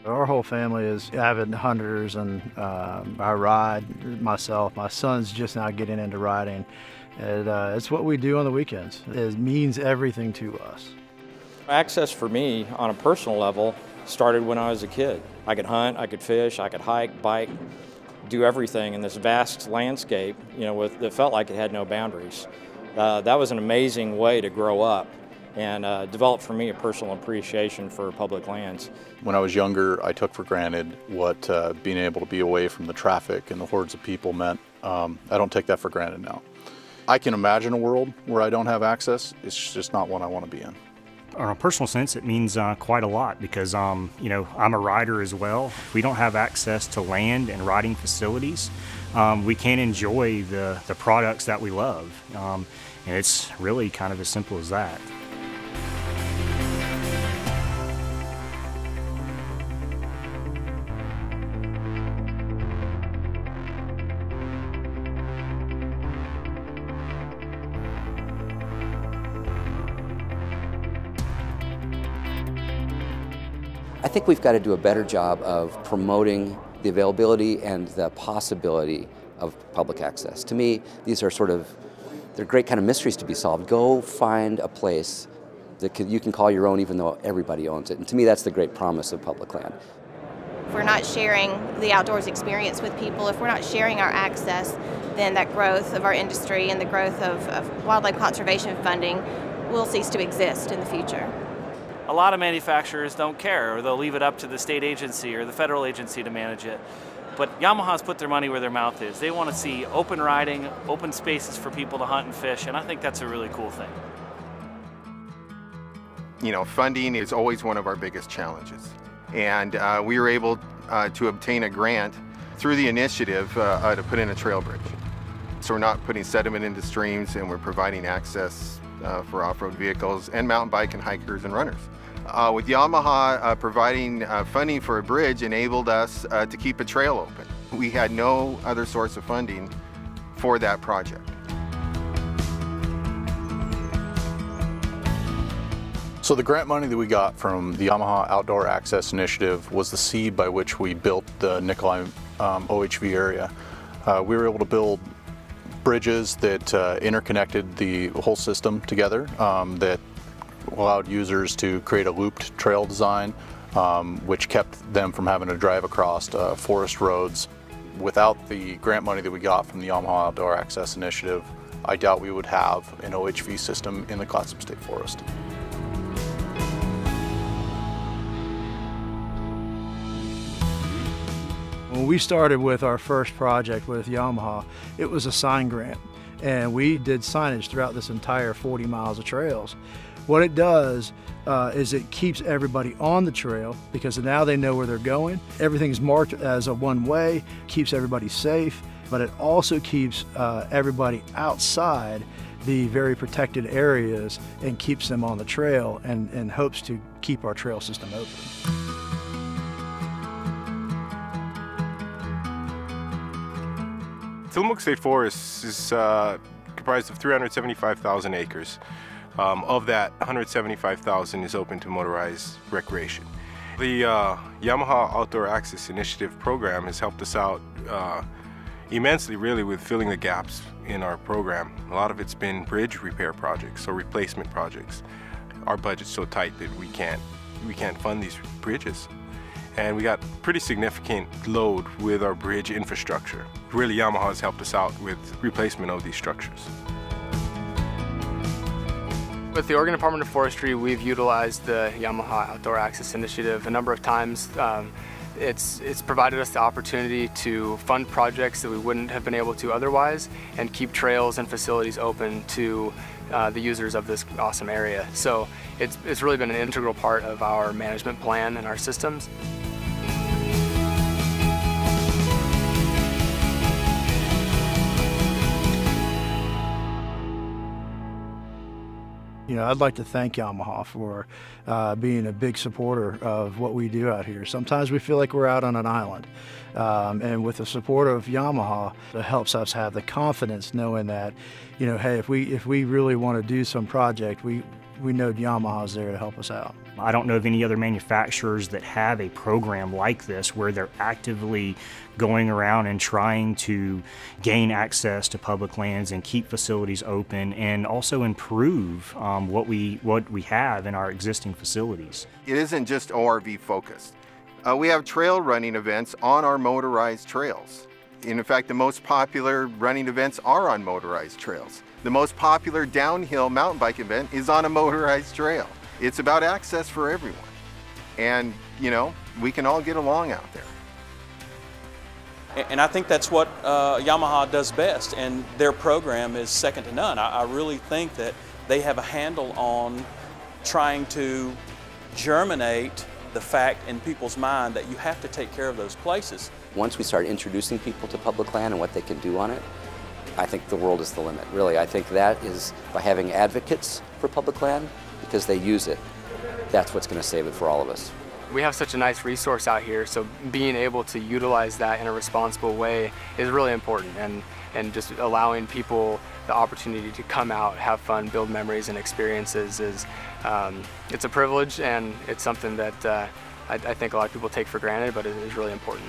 Our whole family is avid hunters, and I ride myself. My son's just now getting into riding. It's what we do on the weekends. It means everything to us. Access for me on a personal level started when I was a kid. I could hunt, I could fish, I could hike, bike, do everything in this vast landscape, that felt like it had no boundaries. That was an amazing way to grow up and develop for me a personal appreciation for public lands. When I was younger, I took for granted what being able to be away from the traffic and the hordes of people meant. I don't take that for granted now. I can imagine a world where I don't have access. It's just not one I want to be in. On a personal sense, it means quite a lot because, I'm a rider as well. If we don't have access to land and riding facilities, we can't enjoy the products that we love. And it's really kind of as simple as that. I think we've got to do a better job of promoting the availability and the possibility of public access. To me, these are they're great kind of mysteries to be solved. Go find a place that you can call your own even though everybody owns it. And to me, that's the great promise of public land. If we're not sharing the outdoors experience with people, if we're not sharing our access, then that growth of our industry and the growth of wildlife conservation funding will cease to exist in the future. A lot of manufacturers don't care, or they'll leave it up to the state agency or the federal agency to manage it. But Yamaha's put their money where their mouth is. They want to see open riding, open spaces for people to hunt and fish, and I think that's a really cool thing. Funding is always one of our biggest challenges. And we were able to obtain a grant through the initiative to put in a trail bridge. So we're not putting sediment into streams, and we're providing access for off-road vehicles and mountain bike and hikers and runners. With Yamaha providing funding for a bridge enabled us to keep a trail open. We had no other source of funding for that project. So the grant money that we got from the Yamaha Outdoor Access Initiative was the seed by which we built the Nikolai OHV area. We were able to build bridges that interconnected the whole system together, that allowed users to create a looped trail design, which kept them from having to drive across forest roads. Without the grant money that we got from the Yamaha Outdoor Access Initiative, I doubt we would have an OHV system in the Clatsop State Forest. When we started with our first project with Yamaha, it was a sign grant, and we did signage throughout this entire 40 miles of trails. What it does is it keeps everybody on the trail because now they know where they're going. Everything's marked as a one-way, keeps everybody safe, but it also keeps everybody outside the very protected areas and keeps them on the trail and hopes to keep our trail system open. Tillamook State Forest is comprised of 375,000 acres. Of that, 175,000 is open to motorized recreation. The Yamaha Outdoor Access Initiative program has helped us out immensely, really, with filling the gaps in our program. A lot of it's been bridge repair projects or replacement projects. Our budget's so tight that we can't fund these bridges. And we got pretty significant load with our bridge infrastructure. Really, Yamaha has helped us out with replacement of these structures. With the Oregon Department of Forestry, we've utilized the Yamaha Outdoor Access Initiative a number of times. It's provided us the opportunity to fund projects that we wouldn't have been able to otherwise and keep trails and facilities open to the users of this awesome area. So it's really been an integral part of our management plan and our systems. I'd like to thank Yamaha for being a big supporter of what we do out here. Sometimes we feel like we're out on an island, and with the support of Yamaha, it helps us have the confidence knowing that, hey, if we really want to do some project, we we know Yamaha's there to help us out. I don't know of any other manufacturers that have a program like this where they're actively going around and trying to gain access to public lands and keep facilities open and also improve what we have in our existing facilities. It isn't just ORV focused. We have trail running events on our motorized trails. In fact, the most popular running events are on motorized trails. The most popular downhill mountain bike event is on a motorized trail. It's about access for everyone. And, you know, we can all get along out there. And I think that's what Yamaha does best, and their program is second to none. I really think that they have a handle on trying to germinate the fact in people's mind that you have to take care of those places. Once we start introducing people to public land and what they can do on it, I think the world is the limit, really. I think that is by having advocates for public land, because they use it, that's what's going to save it for all of us. We have such a nice resource out here, so being able to utilize that in a responsible way is really important, and just allowing people the opportunity to come out, have fun, build memories and experiences is, it's a privilege, and it's something that I think a lot of people take for granted, but it is really important.